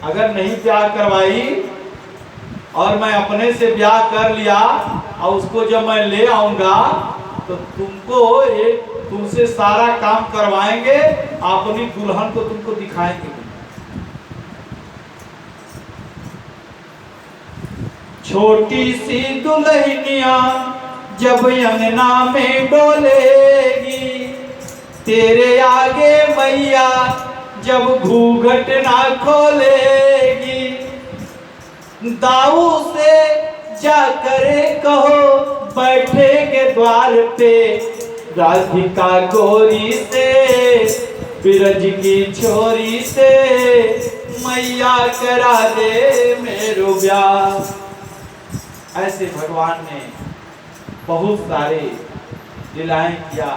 अगर नहीं प्यार करवाई और मैं अपने से ब्याह कर लिया और उसको जब मैं ले आऊंगा तो तुमसे सारा काम करवाएंगे, अपनी दुल्हन को तुमको दिखाएंगे। छोटी सी दुल्हनिया जब अंगना में डोलेगी, तेरे आगे मैया जब घूंघट ना खोलेगी, दाऊ से जाकर कहो बैठेंगे द्वार पे, राधिका गोरी से बिरज की छोरी से मैया करा दे मेरो ब्याह। ऐसे भगवान ने बहुत सारे लीलाएं किया।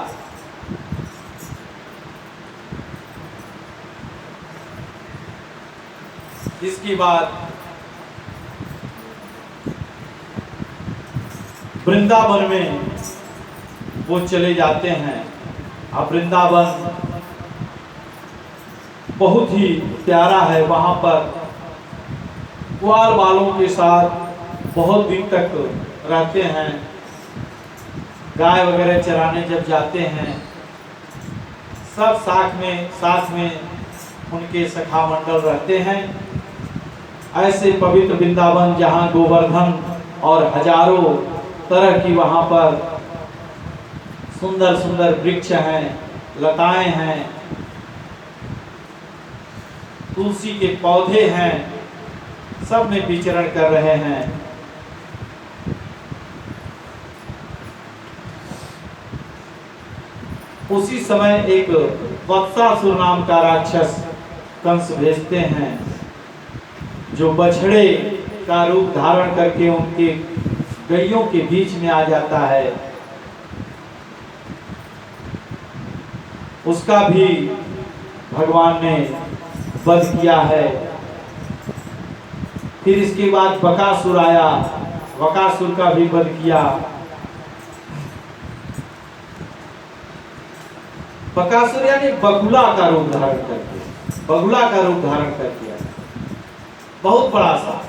इसके बाद वृंदावन में वो चले जाते हैं। अब वृंदावन बहुत ही प्यारा है, वहां पर ग्वाल वालों के साथ बहुत दिन तक रहते हैं। गाय वगैरह चराने जब जाते हैं सब साथ में उनके सखा मंडल रहते हैं। ऐसे पवित्र वृंदावन जहाँ गोवर्धन और हजारों तरह की वहाँ पर सुंदर सुंदर वृक्ष हैं, लताएं हैं, तुलसी के पौधे हैं, सब में विचरण कर रहे हैं। उसी समय एक वत्सासुर नाम का राक्षस कंस भेजते हैं, जो बछड़े का रूप धारण करके उनके गैयों के बीच में आ जाता है। उसका भी भगवान ने वध किया है। फिर इसके बाद बकासुर आया, बकासुर का भी वध किया। बकासुर यानी बगुला का रूप धारण करके, बगुला का रूप धारण करके बहुत बड़ा सा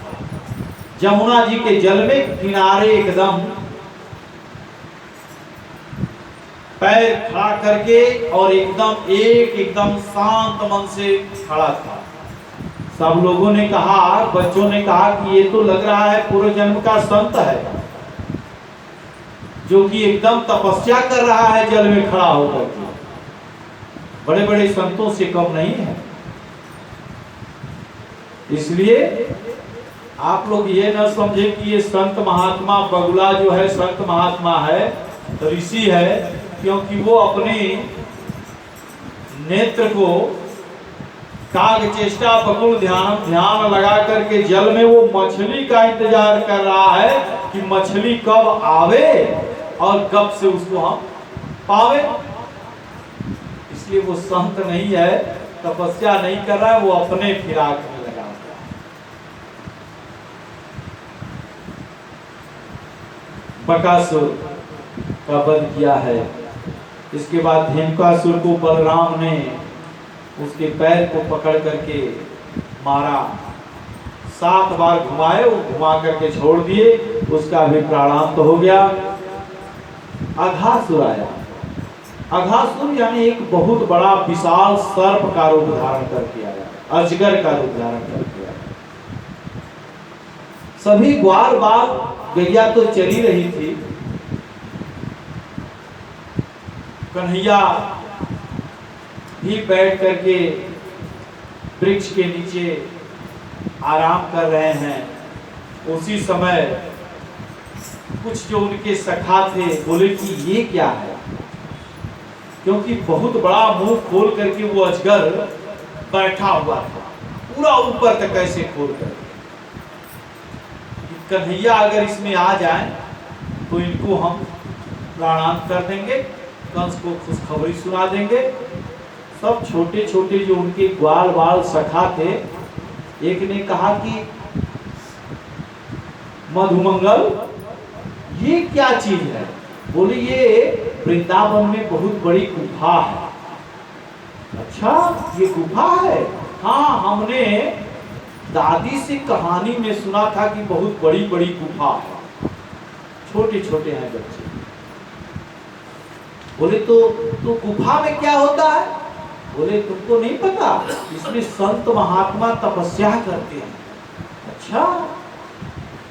जमुना जी के जल में किनारे एकदम पैर खड़ा करके और एकदम शांत मन से खड़ा था। सब लोगों ने कहा, बच्चों ने कहा कि ये तो लग रहा है पूर्व जन्म का संत है, जो कि एकदम तपस्या कर रहा है जल में खड़ा होकर के। बड़े बड़े संतों से कम नहीं है। इसलिए आप लोग ये न समझे कि ये संत महात्मा बगुला जो है संत महात्मा है, ऋषि है, क्योंकि वो अपने नेत्र को काग चेष्टा बकुल ध्यान लगा करके जल में वो मछली का इंतजार कर रहा है कि मछली कब आवे और कब से उसको हम पावे। इसलिए वो संत नहीं है, तपस्या नहीं कर रहा है, वो अपने फिराक में लगा हुआ है। बकासुर का वध किया है। इसके बाद धेनुकासुर को बलराम ने उसके पैर को पकड़ करके मारा। 7 बार घुमाए, वो घुमा करके छोड़ दिए, उसका भी प्राणांत हो गया। अघासुर आया। अघासुर यानी एक बहुत बड़ा विशाल सर्प का रूप धारण करके आया, अजगर का रूप धारण करके आया। सभी ग्वाल बाल गैया तो चली रही थी, कन्हैया भी बैठ करके वृक्ष के नीचे आराम कर रहे हैं। उसी समय कुछ जो उनके सखा थे बोले कि ये क्या है, क्योंकि बहुत बड़ा मुंह खोल करके वो अजगर बैठा हुआ था, पूरा ऊपर तक ऐसे खोल कर। कन्हैया अगर इसमें आ जाए तो इनको हम प्राणांत कर देंगे, कंस को खुशखबरी सुना देंगे। सब छोटे छोटे जो उनके ग्वाल बाल सखा थे, एक ने कहा कि मधुमंगल ये क्या चीज है? बोले ये वृंदावन में बहुत बड़ी गुफा है। अच्छा ये गुफा है? हाँ, हमने दादी से कहानी में सुना था कि बहुत बड़ी बड़ी गुफा है, छोटे छोटे हैं बच्चे। बोले तो गुफा में क्या होता है? बोले तुमको नहीं पता, इसमें संत महात्मा तपस्या करते हैं। अच्छा,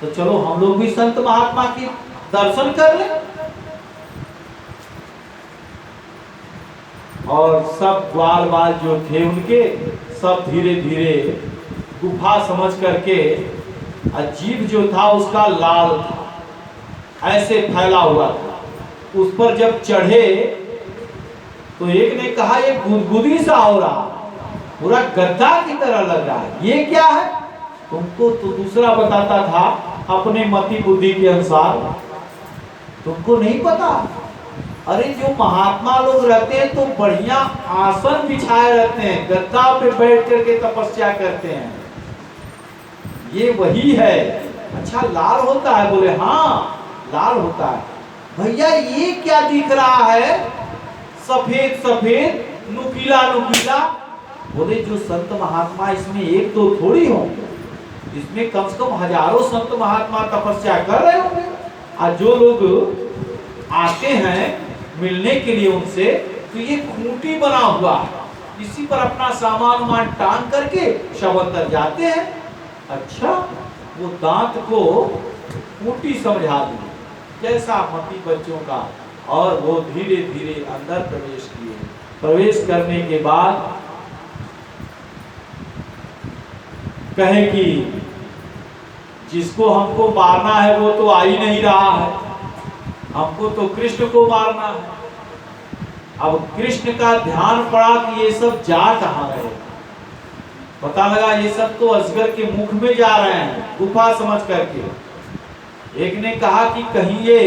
तो चलो हम लोग भी संत महात्मा की दर्शन कर लें। और सब ग्वाल बाल जो थे उनके, सब धीरे धीरे गुफा समझ करके, अजीब जो था उसका लाल था, ऐसे फैला हुआ था। उस पर जब चढ़े तो एक ने कहा ये गुदगुदी सा हो रहा, पूरा गद्दा की तरह लग रहा है, ये क्या है? तुमको तो दूसरा बताता था अपने मति बुद्धि के अनुसार, तुमको नहीं पता? अरे जो महात्मा लोग रहते हैं तो बढ़िया आसन बिछाए रहते हैं, गद्दा पे बैठ करके तपस्या करते हैं, ये वही है। अच्छा लाल होता है? बोले हाँ लाल होता है। भैया ये क्या दिख रहा है सफेद सफेद नुकीला नुकीला? बोले जो संत महात्मा इसमें एक दो थोड़ी होंगे, इसमें कम से कम हजारों संत महात्मा तपस्या कर रहे होंगे। और जो लोग आते हैं मिलने के लिए उनसे, तो ये खूंटी बना हुआ है, इसी पर अपना सामान वामान टांग करके सब अंदर जाते हैं। अच्छा, वो दांत को खूंटी समझा दी जैसा मती बच्चों का, और वो धीरे धीरे अंदर प्रवेश किए। प्रवेश करने के बाद कहे कि जिसको हमको मारना है वो तो आ ही नहीं रहा है, हमको तो कृष्ण को मारना है। अब कृष्ण का ध्यान पड़ा कि ये सब जा कहाँ रहे, पता लगा ये सब तो अजगर के मुख में जा रहे हैं गुफा समझ करके। एक ने कहा कि कहीं ये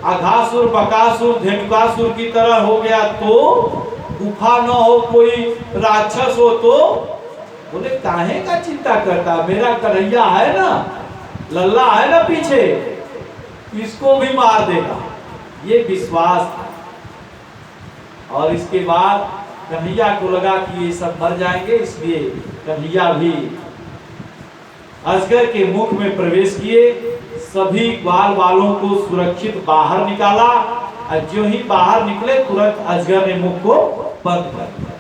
अघासुर बकासुर धेनुकासुर की तरह हो गया तो गुफा न हो, कोई राक्षस हो तो? बोले काहे का चिंता करता, मेरा कन्हैया है ना, लल्ला है ना पीछे, इसको भी मार देगा, ये विश्वास था। और इसके बाद कन्हैया को लगा कि ये सब मर जाएंगे, इसलिए कन्हैया भी अजगर के मुख में प्रवेश किए। सभी ग्वाल बालों को सुरक्षित बाहर निकाला, और जो ही बाहर निकले तुरंत अजगर ने मुख को बंद कर दिया।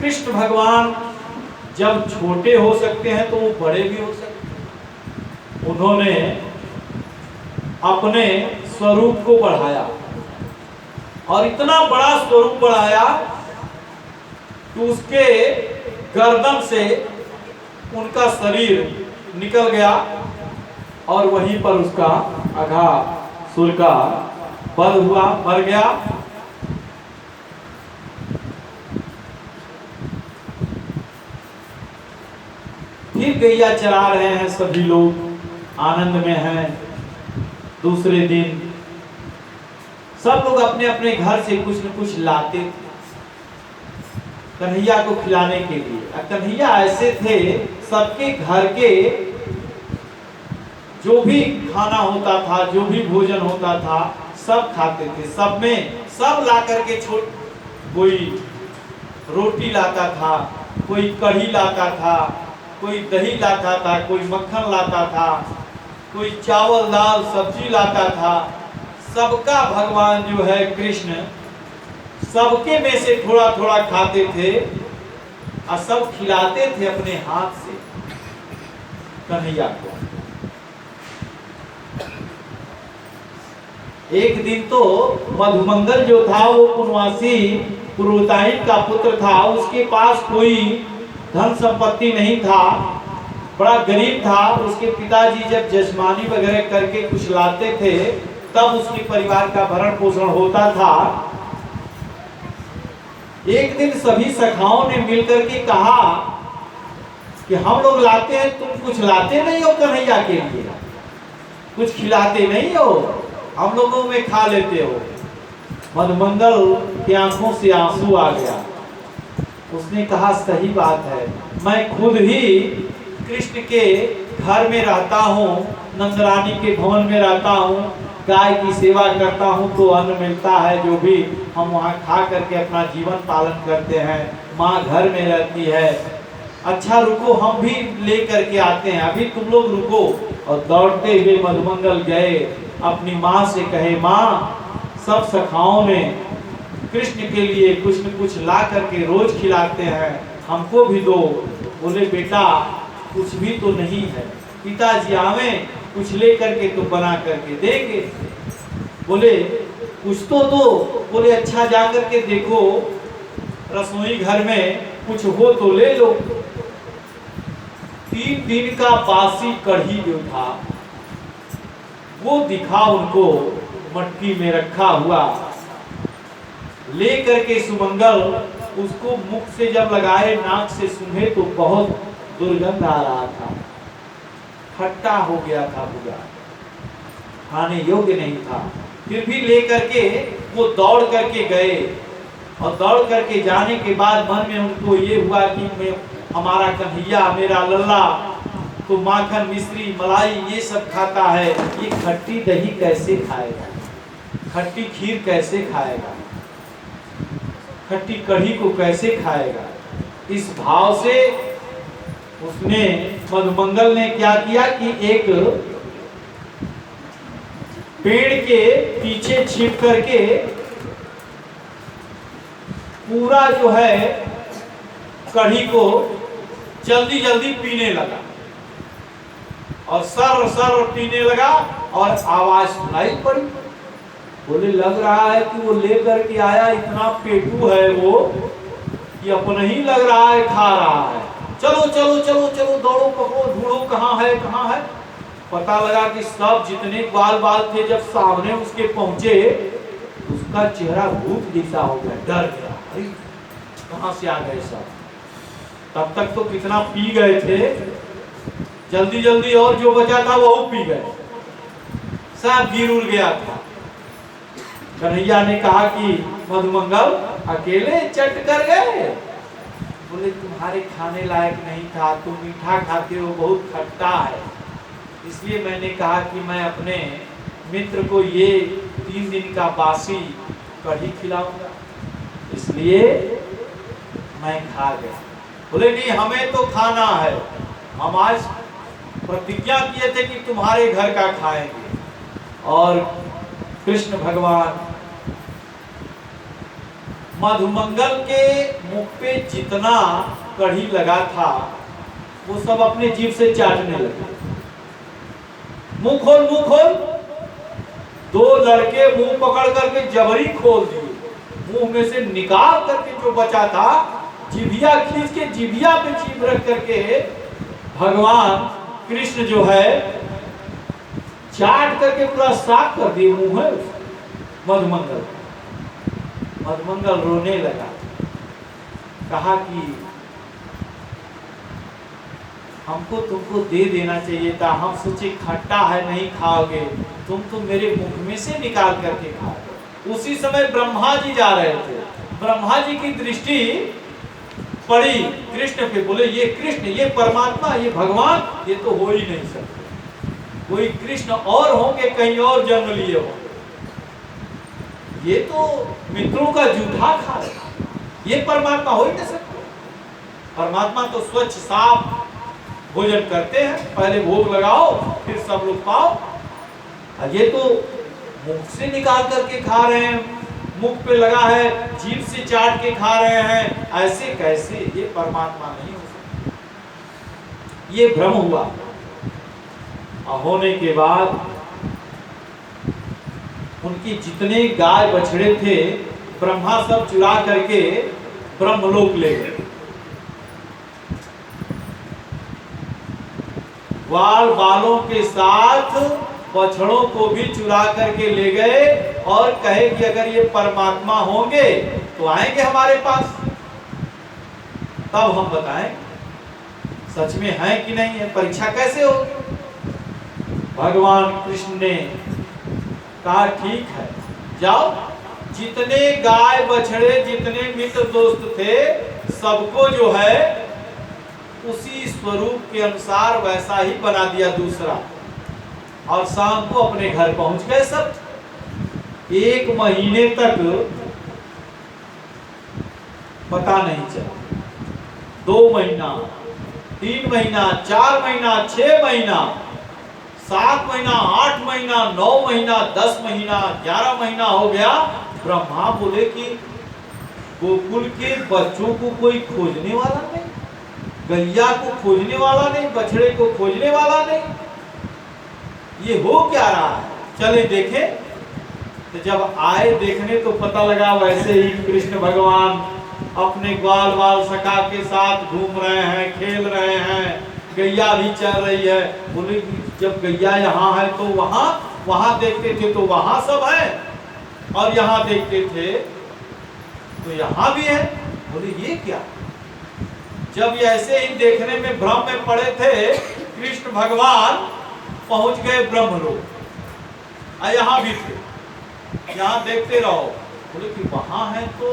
कृष्ण भगवान जब छोटे हो सकते हैं तो वो बड़े भी हो सकते हैं। उन्होंने अपने स्वरूप को बढ़ाया, और इतना बड़ा स्वरूप बढ़ाया कि उसके गर्दन से उनका शरीर निकल गया, और वहीं पर उसका अघासुर का वध हुआ, मर गया। फिर गैया चरा रहे हैं, सभी लोग आनंद में हैं। दूसरे दिन सब लोग अपने अपने घर से कुछ न कुछ लाते थे कन्हैया को खिलाने के लिए। कन्हैया ऐसे थे, सबके घर के जो भी खाना होता था, जो भी भोजन होता था, सब खाते थे। सब में सब ला करके कोई रोटी लाता था, कोई कढ़ी लाता था, कोई दही लाता था, कोई मक्खन लाता था, कोई चावल दाल सब्जी लाता था। सबका भगवान जो है कृष्ण सबके में से थोड़ा थोड़ा खाते थे, और सब खिलाते थे अपने हाथ से कन्हैया को। एक दिन तो मधुमंगल जो था वो पुनवासी पुरोहिताइन का पुत्र था, उसके पास कोई धन संपत्ति नहीं था, बड़ा गरीब था। उसके पिताजी जब जजमानी वगैरह करके कुछ लाते थे तब उसके परिवार का भरण पोषण होता था। एक दिन सभी सखाओं ने मिलकर के कहा कि हम लोग लाते हैं, तुम कुछ लाते नहीं हो कन्हैया के लिए, कुछ खिलाते नहीं हो, हम लोगों में खा लेते हो। मधुमंगल की आंखों से आंसू आ गया। उसने कहा सही बात है, मैं खुद ही कृष्ण के घर में रहता हूँ, नंदरानी के भवन में रहता हूँ, गाय की सेवा करता हूँ तो अन्न मिलता है, जो भी हम वहाँ खा करके अपना जीवन पालन करते हैं। माँ घर में रहती है, अच्छा रुको, हम भी ले करके आते हैं, अभी तुम लोग रुको। और दौड़ते हुए मधुमंगल गए, अपनी माँ से कहे, माँ सब सखाओं ने कृष्ण के लिए कुछ न कुछ ला करके रोज खिलाते हैं, हमको भी दो। बोले बेटा कुछ भी तो नहीं है, पिताजी आवे कुछ ले करके तो बना करके देंगे। बोले कुछ तो दो। बोले अच्छा जा करके देखो रसोई घर में कुछ हो तो ले लो। 3 दिन का बासी कढ़ी जो था वो दिखा उनको, मटकी में रखा हुआ। ले करके सुमंगल उसको मुख से जब लगाए, नाक से सूंघे तो बहुत दुर्गंध आ रहा था, खट्टा हो गया था, पूरा खाने योग्य नहीं था। फिर भी ले करके वो दौड़ करके गए, और दौड़ करके जाने के बाद मन में उनको ये हुआ कि मैं, हमारा कन्हैया, मेरा लल्ला तो माखन मिश्री मलाई ये सब खाता है, ये खट्टी दही कैसे खाएगा, खट्टी खीर कैसे खाएगा, खट्टी कढ़ी को कैसे खाएगा। इस भाव से उसने, मधुमंगल ने क्या किया कि एक पेड़ के पीछे छिप करके पूरा जो है कढ़ी को जल्दी जल्दी पीने लगा, और सर सर पीने लगा, और आवाज सुनाई पड़ी। बोले लग रहा है कि वो लेकर के आया, इतना पेटू है वो कि अपना ही लग रहा है खा रहा है। चलो चलो चलो चलो, दौड़ो पकड़ो, ढूंढो कहाँ है कहाँ है। पता लगा कि सब जितने बाल बाल थे जब सामने उसके पहुंचे, उसका चेहरा भूत जैसा हो गया, डर गया, अरे कहाँ से आ गए सब। तब तक तो कितना पी गए थे, जल्दी जल्दी, और जो बचा था वो पी गए, सब गिर उड़ गया था। कन्हैया ने कहा कि मधुमंगल अकेले चट कर गए। बोले तुम्हारे खाने लायक नहीं था, तुम मीठा खाते हो, बहुत खट्टा है, इसलिए मैंने कहा कि मैं अपने मित्र को ये 3 दिन का बासी कढ़ी खिलाऊंगा, इसलिए मैं खा गया। बोले नहीं हमें तो खाना है, हम आज प्रतिज्ञा किए थे कि तुम्हारे घर का खाएंगे। और कृष्ण भगवान मधुमंगल के मुख पे जितना कढ़ी लगा था वो सब अपने जीभ से चाटने लगे। मुंह खोल मुंह खोल। 2 लड़के मुंह पकड़ करके जबरी खोल दिए, मुंह में से निकाल करके जो बचा था, जिभिया खींच के जिभिया पे जीभ रख करके भगवान कृष्ण जो है चाट करके पूरा साफ कर दिए मुंह है मधुमंगल। मधुमंगल रोने लगा, कहा कि हमको तुमको दे देना चाहिए था, हम सोचे खट्टा है नहीं खाओगे, तुम तो मेरे मुख में से निकाल करके खाओगे। उसी समय ब्रह्मा जी जा रहे थे, ब्रह्मा जी की दृष्टि पड़ी कृष्ण पे। बोले ये कृष्ण, ये परमात्मा, ये भगवान, ये तो हो ही नहीं सकते, कोई कृष्ण और होंगे, कहीं और जन्म लिए होंगे, ये तो मित्रों का जूठा खा रहे, ये परमात्मा हो ही नहीं सकते। परमात्मा तो स्वच्छ साफ भोजन करते हैं, पहले भोग लगाओ फिर सब लोग पाओ, ये तो मुख से निकाल करके खा रहे हैं, मुख पे लगा है, जीभ से चाट के खा रहे हैं, ऐसे कैसे, ये परमात्मा नहीं हो सकता। ये भ्रम हुआ। और होने के बाद उनकी जितने गाय बछड़े थे ब्रह्मा सब चुरा करके ब्रह्मलोक ले गए। बाल बालों के साथ बछड़ों को भी चुरा करके ले गए, और कहे कि अगर ये परमात्मा होंगे तो आएंगे हमारे पास, तब हम बताएं सच में है कि नहीं है, परीक्षा कैसे हो। भगवान कृष्ण ने कहा ठीक है, जाओ, जितने गाय बछड़े, जितने मित्र दोस्त थे, सबको जो है उसी स्वरूप के अनुसार वैसा ही बना दिया दूसरा, और शाम को अपने घर पहुंच गए सब। 1 महीने तक पता नहीं चला, 2 महीना, 3 महीना, 4 महीना, 6 महीना, 7 महीना, 8 महीना, 9 महीना, 10 महीना, 11 महीना हो गया। ब्रह्मा बोले कि गोकुल के बच्चों को कोई खोजने वाला नहीं, गैया को खोजने वाला नहीं, बछड़े को खोजने वाला नहीं, ये हो क्या रहा है, चले देखें। तो जब आए देखने तो पता लगा वैसे ही कृष्ण भगवान अपने ग्वाल बाल सखा के साथ घूम रहे हैं, खेल रहे हैं, गैया भी चल रही है। बोले जब गैया यहाँ है तो वहां देखते थे तो वहां सब है, और यहाँ देखते थे तो यहाँ भी है। बोले ये क्या। जब ऐसे ही देखने में भ्रम में पड़े थे, कृष्ण भगवान पहुंच गए ब्रह्मलोक, यहाँ भी थे, यहाँ देखते रहो। बोले कि वहां है तो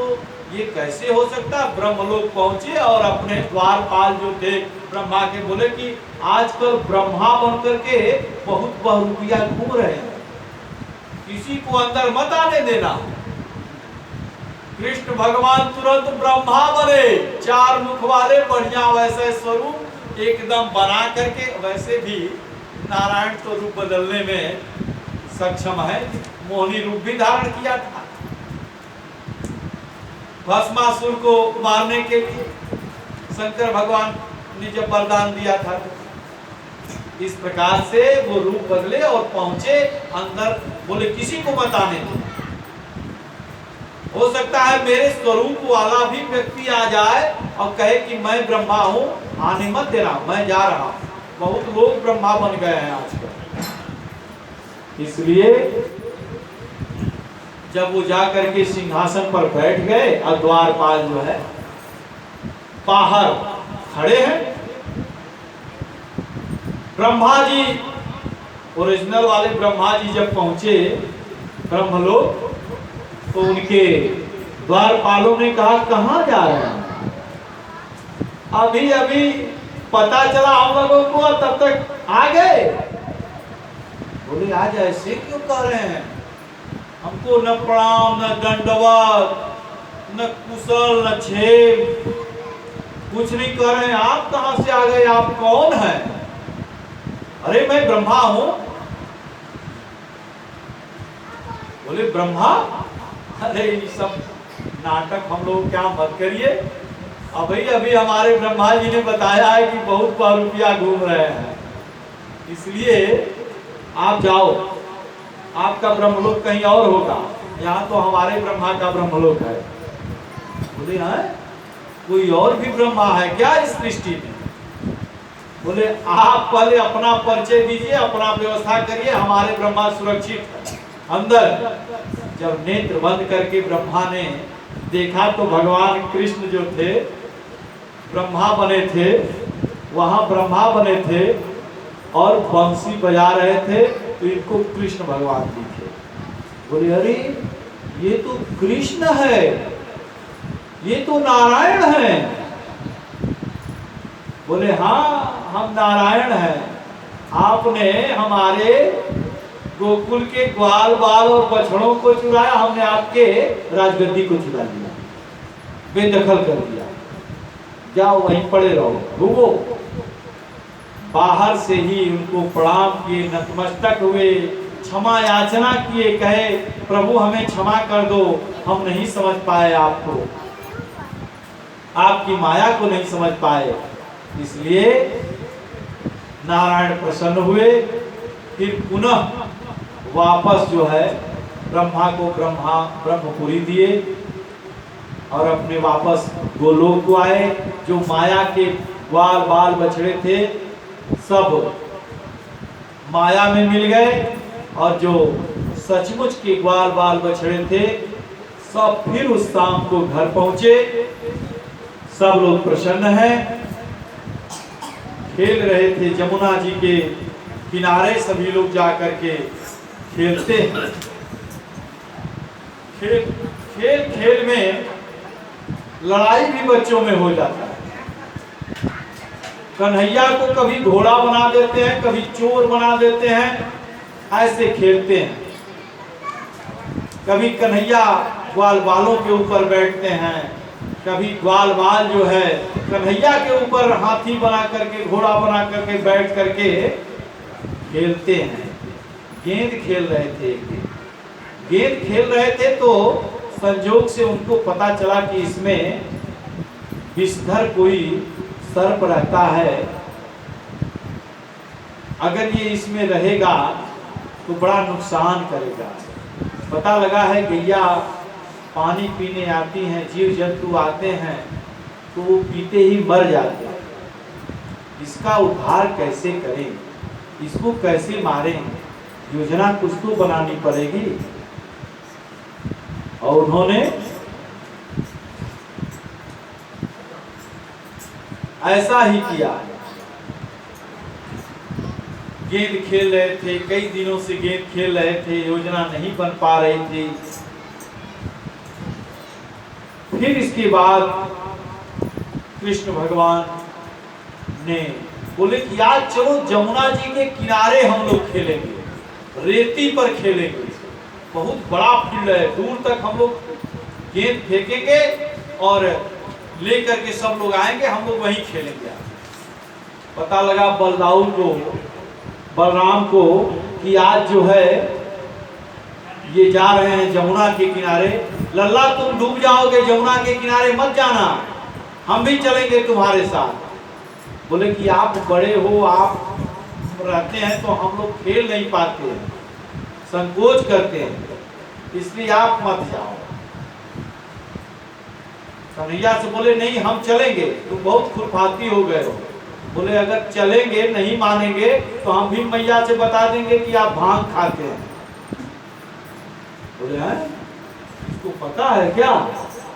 ये कैसे हो सकता है। ब्रह्मलोक पहुंचे और अपने द्वारपाल जो थे ब्रह्मा के बोले कि आजकल ब्रह्मा बनकर के बहुत बहुरूपिया घूम रहे हैं, किसी को अंदर मत आने देना। कृष्ण भगवान तुरंत ब्रह्मा बने, 4 मुख वाले बढ़िया वैसे स्वरूप एकदम बना करके। वैसे भी नारायण तो रूप बदलने में सक्षम है, मोहिनी रूप भी धारण किया था भस्मासुर को मारने के लिए। शंकर भगवान ने जब वरदान दिया था, इस प्रकार से वो रूप बदले और पहुंचे अंदर। बोले किसी को मत आने दो, हो सकता है मेरे स्वरूप वाला भी व्यक्ति आ जाए और कहे कि मैं ब्रह्मा हूं, आने मत देना, मैं जा रहा हूं। बहुत लोग ब्रह्मा बन गए हैं आजकल। इसलिए जब वो जाकर के सिंहासन पर बैठ गए और द्वारपाल जो है बाहर खड़े हैं, ब्रह्मा जी ओरिजिनल वाले ब्रह्मा जी जब पहुंचे ब्रह्मलोक तो उनके द्वारपालों ने कहा कहां जा रहे हैं। अभी अभी पता चला हम लोगों को, तब तक आ गए। बोले आज ऐसे क्यों कह रहे हैं, हमको न प्रणाम न दंडवत न कुशल न क्षेम कुछ नहीं कर रहे हैं। आप कहां से आ गए, आप कौन हैं। अरे मैं ब्रह्मा हूं। बोले ब्रह्मा, अरे ये सब नाटक हम लोग क्या मत करिए। अभी अभी हमारे ब्रह्मा जी ने बताया है कि बहुत बहुरूपिया घूम रहे हैं, इसलिए आप जाओ, आपका ब्रह्मलोक कहीं और होगा, यहाँ तो हमारे ब्रह्मा का ब्रह्मलोक है। बोले हाँ, कोई और भी ब्रह्मा है क्या इस सृष्टि में। बोले आप पहले अपना परिचय दीजिए, अपना व्यवस्था करिए, हमारे ब्रह्मा सुरक्षित है अंदर। जब नेत्र बंद करके ब्रह्मा ने देखा तो भगवान कृष्ण जो थे ब्रह्मा बने थे, वहां ब्रह्मा बने थे और बंसी बजा रहे थे, तो इनको कृष्ण भगवान दिखे। बोले अरे ये तो कृष्ण है, ये तो नारायण है। बोले हाँ हम नारायण हैं, आपने हमारे गोकुल के ग्वाल बाल और बछड़ों को चुराया, हमने आपके राजगद्दी को चुरा लिया, बेदखल कर दिया, जाओ वहीं पड़े रहो, घूमो। बाहर से ही उनको प्रणाम किए, नतमस्तक हुए, क्षमा याचना किए, कहे प्रभु हमें क्षमा कर दो, हम नहीं समझ पाए आपको, आपकी माया को नहीं समझ पाए। इसलिए नारायण प्रसन्न हुए, फिर पुनः वापस जो है ब्रह्मा को ब्रह्मपुरी दिए और अपने वापस गोलोक को आए। जो माया के ग्वाल बाल बछड़े थे सब माया में मिल गए, और जो सचमुच के ग्वाल बाल बछड़े थे सब फिर उस शाम को घर पहुंचे। सब लोग प्रसन्न हैं, खेल रहे थे जमुना जी के किनारे, सभी लोग जाकर के खेलते हैं। खेल में लड़ाई भी बच्चों में हो जाता है। कन्हैया को कभी घोड़ा बना देते हैं, कभी चोर बना देते हैं, ऐसे खेलते हैं। कभी कन्हैया ग्वाल बालों के ऊपर बैठते हैं, कभी ग्वाल बाल जो है कन्हैया के ऊपर हाथी बना करके, घोड़ा बना करके बैठ करके खेलते हैं। गेंद खेल रहे थे, गेंद खेल रहे थे तो संजोग से उनको पता चला कि इसमें विषधर कोई सर्प रहता है, अगर ये इसमें रहेगा तो बड़ा नुकसान करेगा। पता लगा है गैया पानी पीने आती हैं, जीव जंतु आते हैं तो वो पीते ही मर जाते हैं। इसका उद्धार कैसे करें, इसको कैसे मारें, योजना कुछ तो बनानी पड़ेगी। और उन्होंने ऐसा ही किया। गेंद खेल रहे थे, कई दिनों से गेंद खेल रहे थे, योजना नहीं बन पा रही थी। फिर इसके बाद कृष्ण भगवान ने बोले कि आज चलो जमुना जी के किनारे हम लोग खेलेंगे, रेती पर खेलेंगे। बहुत बड़ा फील्ड है, दूर तक हम लोग गेंद फेंकेंगे और लेकर के सब लोग आएंगे, हम लोग वहीं खेलेंगे। पता लगा बलराम को कि आज जो है ये जा रहे हैं जमुना के किनारे। लल्ला तुम डूब जाओगे, जमुना के किनारे मत जाना, हम भी चलेंगे तुम्हारे साथ। बोले कि आप बड़े हो, आप रहते हैं तो हम लोग खेल नहीं पाते हैं, संकोच करते हैं, इसलिए आप मत जाओ। कन्हैया से बोले नहीं हम चलेंगे, तुम बहुत खुरफाती हो गए हो। बोले अगर चलेंगे नहीं मानेंगे तो हम भी मैया से बता देंगे कि आप भांग खाते हैं। बोले हैं इसको पता है क्या?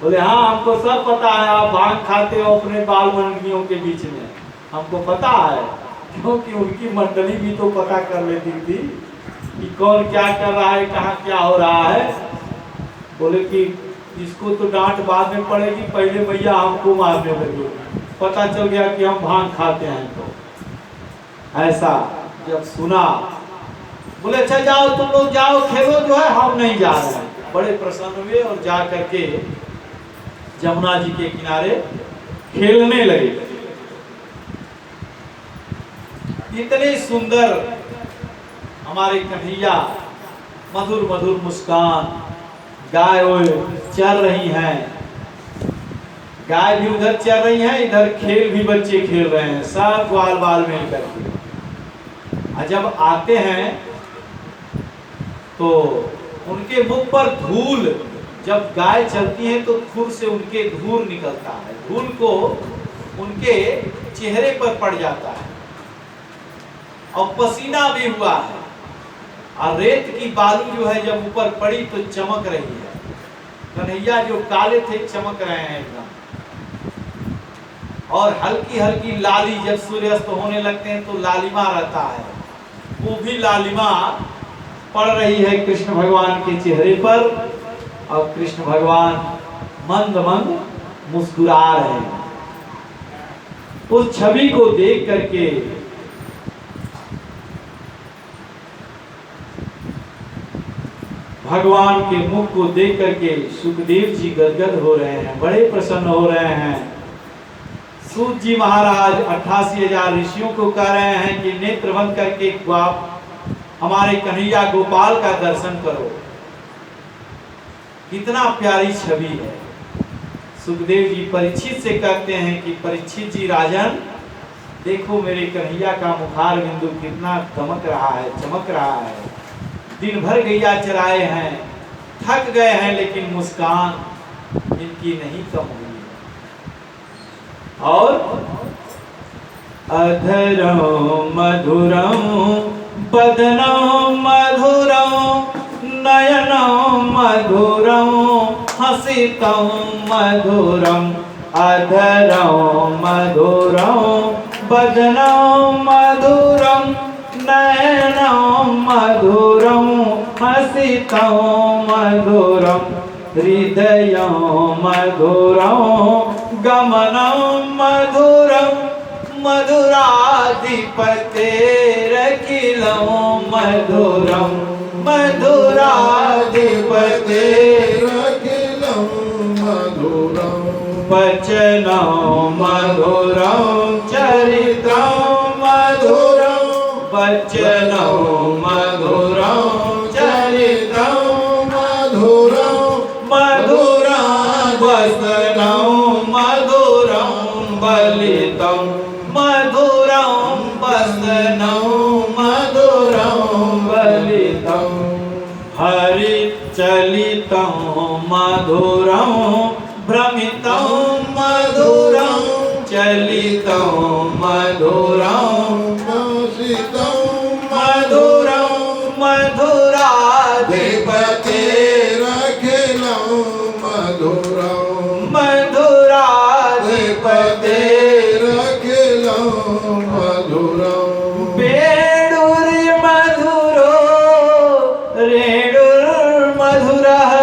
बोले हाँ हमको सब पता है, आप भांग खाते हो अपने बाल मंडलियों के बीच में, हमको पता है। क्योंकि उनकी मंडली भी तो पता कर लेती थी कि कौन क्या कर रहा है, कहाँ क्या हो रहा है। बोले कि इसको तो डांट बाद में पड़ेगी, पहले भैया हमको मारने लगे, पता चल गया कि हम भांग खाते हैं। तो ऐसा जब सुना बोले अच्छा जाओ तुम लोग जाओ खेलो, जो है हम नहीं जा रहे हैं। बड़े प्रसन्न हुए और जा करके जमुना जी के किनारे खेलने लगे। इतने सुंदर हमारे कन्हैया, मधुर मधुर मुस्कान, गाय चर रही हैं, गाय भी उधर चर रही हैं, इधर खेल भी बच्चे खेल रहे हैं, सब ग्वाल बाल मिल करके। जब आते हैं तो उनके मुख पर धूल, जब गाय चलती है तो खुर से उनके धूल निकलता है, धूल को उनके चेहरे पर पड़ जाता है और पसीना भी हुआ है। और रेत की बालू जो है जब ऊपर पड़ी तो चमक रही है। कन्हैया जो काले थे चमक रहे हैं एकदम, और हल्की हल्की लाली, जब सूर्यास्त होने लगते हैं तो लालिमा रहता है, वो भी लालिमा पड़ रही है कृष्ण भगवान के चेहरे पर। और कृष्ण भगवान मंद मंद मुस्कुरा रहे हैं। उस छवि को देख करके भगवान के मुख को देख करके सुखदेव जी गदगद हो रहे हैं, बड़े प्रसन्न हो रहे हैं। सूत जी महाराज 88,000 ऋषियों को कह रहे हैं कि नेत्र बंद करके आप हमारे कन्हैया गोपाल का दर्शन करो। कितना प्यारी छवि है। सुखदेव जी परीक्षित से कहते हैं कि परीक्षित जी राजन देखो मेरे कन्हैया का मुखार बिंदु कितना दमक रहा है, चमक रहा है। दिन भर गैया चराए हैं, थक गए हैं, लेकिन मुस्कान इनकी नहीं कम हुई। और अधरों मधुरं बदनों मधुरं नयनों मधुरं हसितं मधुरं अधरों मधुरं बदनों मधुरं नयनों मधुरं हसितं मधुरं हृदयों मधुरं गमनं मधुरं मधुराधिपतेरखिलं मधुरं मधुराधिपतेरखिलं मधुरं वचनं मधुरं चरितं मधुरं वचनं मधुरं चरितं मधुरं मधुरं वचनं मधुरं बलितं मधुरं वचनं मधुरं बलितं हरिचलितं मधुरं भ्रमितं मधुरं चलितं मधुरं नासितं मधुरं मधुराधिपतेरखिलं मधुरं मधुराधिपतेरखिलं मधुरं वेणुर्मधुरो रेणुर्मधुरः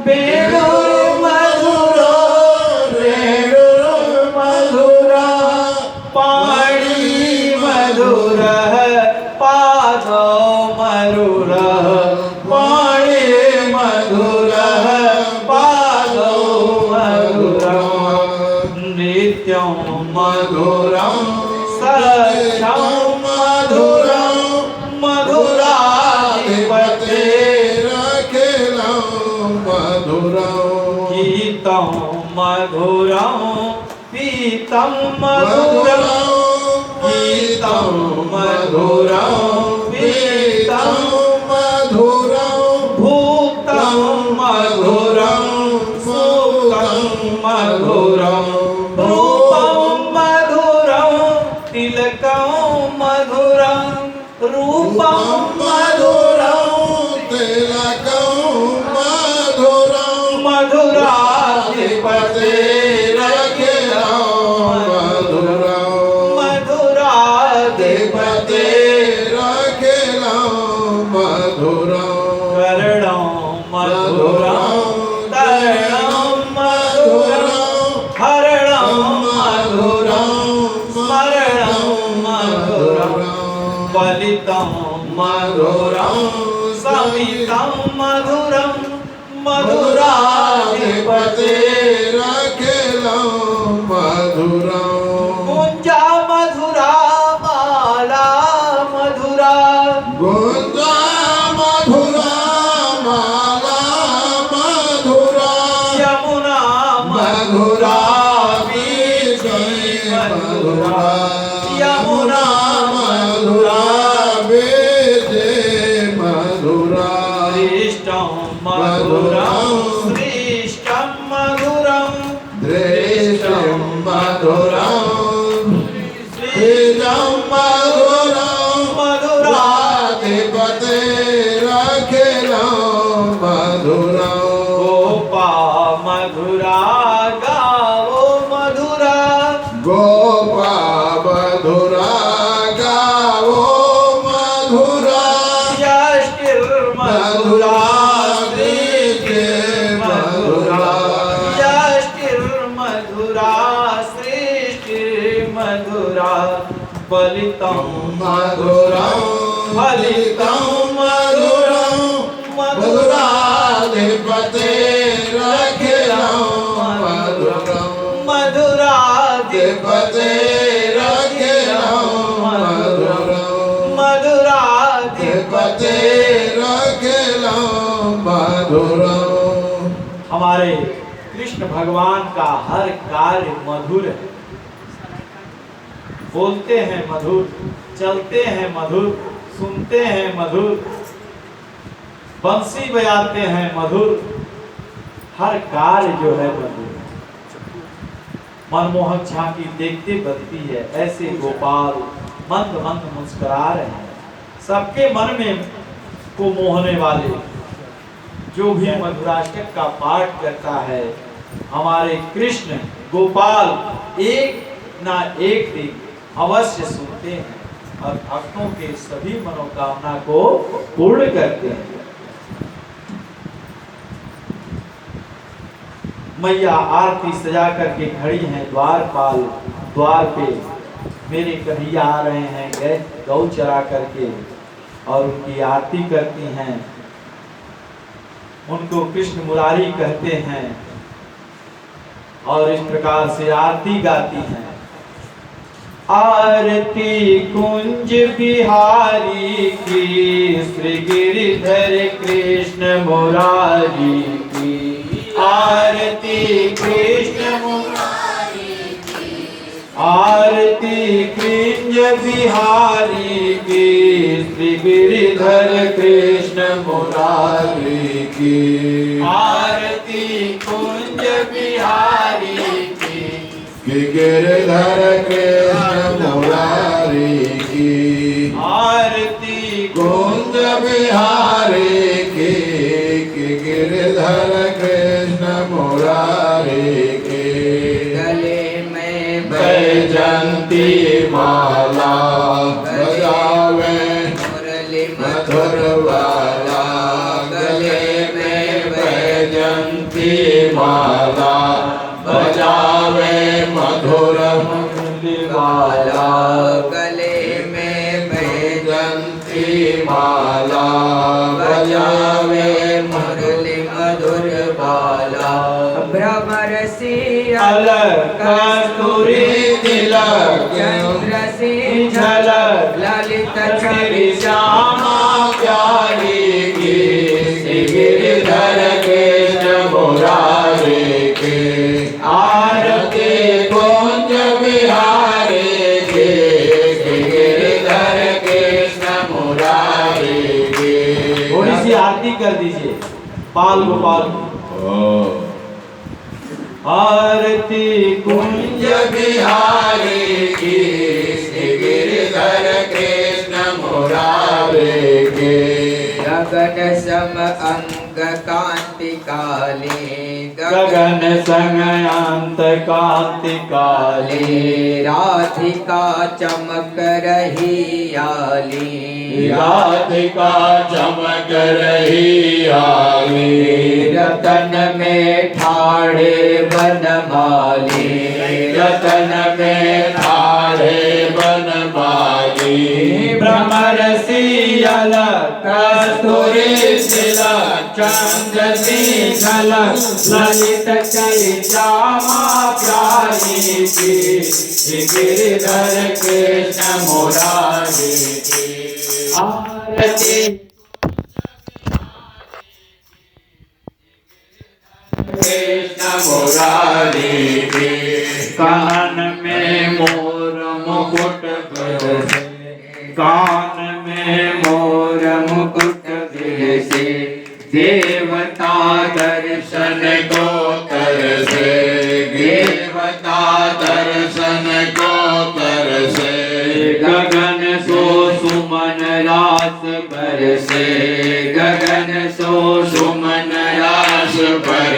वेणुर्मधुरो रेणुर्मधुरः पाणिमधुरः पादो मधुरः पाणिमधुरः पादो मधुरः नित्यं मधुरं सत्यं मधुरं मधुराधिपतेरखिलं मधुरं गीतं मधुरं पीतं मधुरं गीतं मधुरं पीतं मधुरं भूतं मधुरं सुतं मधुरं रूपं मधुरं तिलकं मधुरं रूपं मधुरं तिलकं मधुरं मधुराधिपतेरखिलं मधुरं मधुराधिपतेरखिलं मधुरं कर्णं मधुरं तरणं मधुरं हरणं मधुरं स्मरणं मधुरं बलितं मधुरं समितं मधुरं मधुराधिपतेरखिलं मधुरं कुञ्जा मधुरा माला मधुरा गुंजा मधुरा माला मधुरा यमुना मधुरा बीजी मधुरा यमुना मधुरा बेजे मधुरा श्रेष्ठं मधुरं श्रेष्ठं मधुरं दृश्यं मधुरं श्रेष्ठं मधुरं मधुराधिपतेरखिलं मधुरं गोपा मधुरा गावो मधुरा गोपा मधुरा गावो मधुरा यष्टिर्मधुरा श्रीष्टिर्मधुरा यष्टिर्मधुरा श्रीष्टिर्मधुरा बलितं मधुरं फलितं मधुरं मधुराधिपतेरखिलं मधुरं मधुराधिपतेरखिलं मधुरं मधुराधिपतेरखिलं मधुरं हमारे कृष्ण भगवान का हर कार्य मधुर है। बोलते हैं मधुर, चलते हैं मधुर, सुनते हैं मधुर, बंसी बजाते हैं मधुर, हर कार्य जो है मधुर। मनमोहक झांकी देखते बदती है, ऐसे गोपाल मंद मंद मुस्कुरा रहे हैं। सबके मन में को मोहने वाले जो भी मधुराष्टक का पाठ करता है, हमारे कृष्ण गोपाल एक ना एक दिन अवश्य सुनते हैं और भक्तों के सभी मनोकामना को पूर्ण करते हैं। मैया आरती सजा करके खड़ी हैं द्वारपाल द्वार पे। मेरे कन्हैया आ रहे हैं गौ चरा करके और उनकी आरती करती हैं। उनको कृष्ण मुरारी कहते हैं। और इस प्रकार से आरती गाती हैं। आरती कुंज बिहारी की, श्री गिरिधर कृष्ण मुरारी की। आरती कृष्ण मुरारी की, आरती कुंज बिहारी की, श्री गिरिधर कृष्ण मुरारी की। आरती कुंज बिहारी की, गिरधर कृष्ण मुरारी की। आरती कुंज बिहारी की, गिरधर कृष्ण मुरारी की। गले में बैजंती माला बजावे मुरली मधुर वाला। गले में बैजंती माला बजावे मधुर वाला। गले में बैजंती माला बजावे मुरली मधुर वाला। भ्रमर सिंह अलग कस्तूरी तिलक, चंद्र से झलक ललित छवि श्यामा प्यारी की। गिरधर कृष्ण मुरारी की। आरती कुंज बिहारी की, गिरधर कृष्ण मुरारी की। थोड़ी सी आरती कर दीजिए बाल गोपाल की। आरती कुंज बिहारी की, गिरधर कृष्ण मुरारी की। गगन सम अंग कांति काली। गगन संगयांत कांति काली। राधिका चमक रही आली। राधिका चमक रही आली। रतन में ठाड़े बनमाली। रतन में ठाड़े बनमाली। भ्रमर सियल कस्तूरी तिलक, चंद्र सी झलक ललित छवि श्यामा प्यारी की। गिरधर कृष्ण मुरारी की। आरती कृष्ण मुरारी की। कान में मोर मुकुट बिरसे, कान में मोर मुकुट बिरसे, देवता दर्शन को तरसे। देवता दर्शन को तरसे। गगन सो सुमन रास बरसे, गगन सो सुमन रास पर